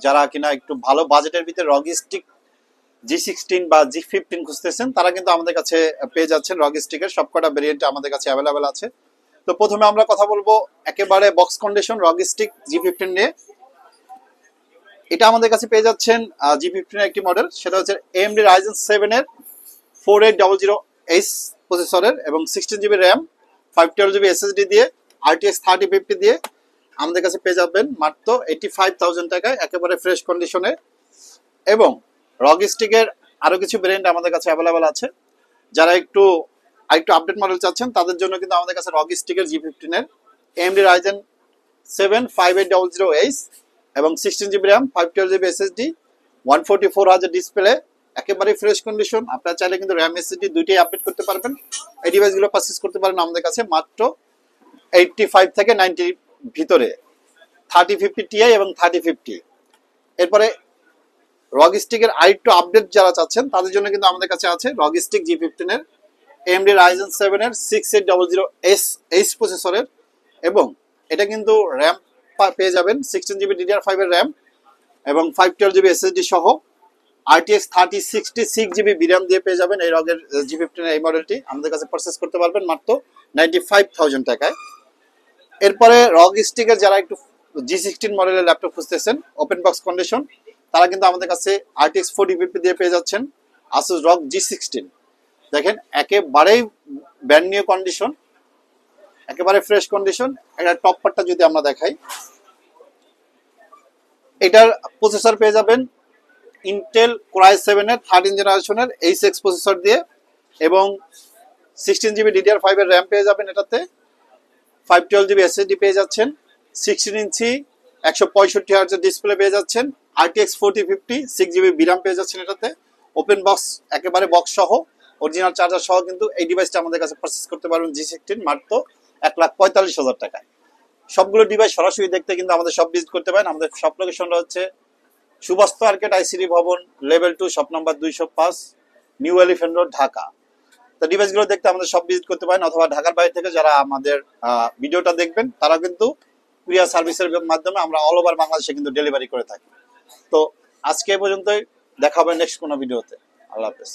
যারা কিনা একটু ভালো বাজেটের ভিতরে রগিস্টিক G16 বা G15 খুঁজতেছেন তারা কিন্তু আমাদের কাছে পেয়ে যাচ্ছেন। রগিস্টিকের সবকটা ভেরিয়েন্ট আমাদের কাছে অ্যাভেলেবেল আছে। তো প্রথমে আমরা কথা বলবো একেবারে বক্স কন্ডিশন রগিস্টিক G15 নিয়ে। এটা আমাদের কাছে পেয়ে যাচ্ছেন G15 এর একটি মডেল, সেটা হচ্ছে AMD Ryzen 7 এর 4800H প্রসেসরের এবং 16GB RAM 512GB SSD দিয়ে RTX 3050 দিয়ে আমাদের কাছে পেয়ে যাবেন মাত্র 85,000 টাকায় একেবারে ফ্রেশ কন্ডিশনে। এবং রগিস্টিকের আরো কিছু ভেরিয়েন্ট আমাদের কাছে অ্যাভেলেবেল আছে। যারা একটু আপডেট মডেল চাচ্ছেন তাদের জন্য কিন্তু আমাদের কাছে রগিস্টিকের G15 এর AMD Ryzen 7 5800H এবং 16GB RAM 512GB SSD 144Hz display একেবারে ফ্রেশ কন্ডিশন। আপনারা চাইলে কিন্তু RAM SSD দুইটাই আপডেট করতে পারবেন। এই ডিভাইসগুলো পারচেজ করতে পারেন আমাদের কাছে মাত্র 85 থেকে 90 ভিতরে 3050 Ti এবং 3050। এরপরে রগিস্টিকের আরেকটু আপডেট যারা চাচ্ছেন তাদের জন্য কিন্তু আমাদের কাছে আছে রগিস্টিক G15 এর AMD Ryzen 7 এর 6800H প্রসেসরের এবং এটা কিন্তু RAM পেয়ে যাবেন 16GB DDR5 এর RAM এবং 512GB SSD সহ RTX 3060 6GB VRAM দিয়ে পেয়ে যাবেন। এই রগের G15 এর এই মডেলটি আমাদের কাছে পারচেজ করতে পারবেন মাত্র 95,000 টাকায়। এরপরে রগিস্টিকের যারা একটু G16 মডেলের ল্যাপটপ খুঁজতেছেন ওপেন বক্স কন্ডিশন তারা কিন্তু আমাদের কাছে RTX 4050 দিয়ে পেয়ে যাচ্ছেন Asus ROG G16। দেখেন একেবারেই ব্র্যান্ড নিউ কন্ডিশন, একেবারে ফ্রেশ কন্ডিশন। এটা টপ পার্টটা যদি আমরা দেখাই, এটার প্রসেসর পেয়ে যাবেন Intel Core i7 এর 13 জেনারেশনের HX প্রসেসর দিয়ে এবং 16GB DDR5 এর RAM পেয়ে যাবেন এটাতে, 512GB SSD পেয়ে যাচ্ছেন, 16 ইঞ্চি 165Hz ডিসপ্লে পেয়ে যাচ্ছেন, RTX 4050 6GB VRAM পেয়ে যাচ্ছেন এটাতে। ওপেন বক্স একেবারে বক্স সহ অরিজিনাল চার্জার সহ কিন্তু এই ডিভাইসটা আমাদের কাছে পারচেজ করতে পারবেন G16 মাত্র 1,45,000 টাকায়। সবগুলো ডিভাইস সরাসরি দেখতে কিন্তু আমাদের সব ভিজিট করতে পারেন। আমাদের সব লোকেশনটা হচ্ছে সুবাস্ত আর্কেড আইসিডি ভবন level 2 shop number 205 new elephant road Dhaka. তো ডিভাইসগুলো দেখতে আমাদের সব ভিজিট করতে পারেন অথবা ঢাকার বাইরে থেকে যারা আমাদের ভিডিওটা দেখবেন তারা কিন্তু কুরিয়ার সার্ভিসের মাধ্যমে আমরা অল ওভার বাংলাদেশে কিন্তু ডেলিভারি করে থাকি। তো আজকে এই পর্যন্তই, দেখা হবে নেক্সট কোনো ভিডিওতে। আল্লাহ হাফেজ।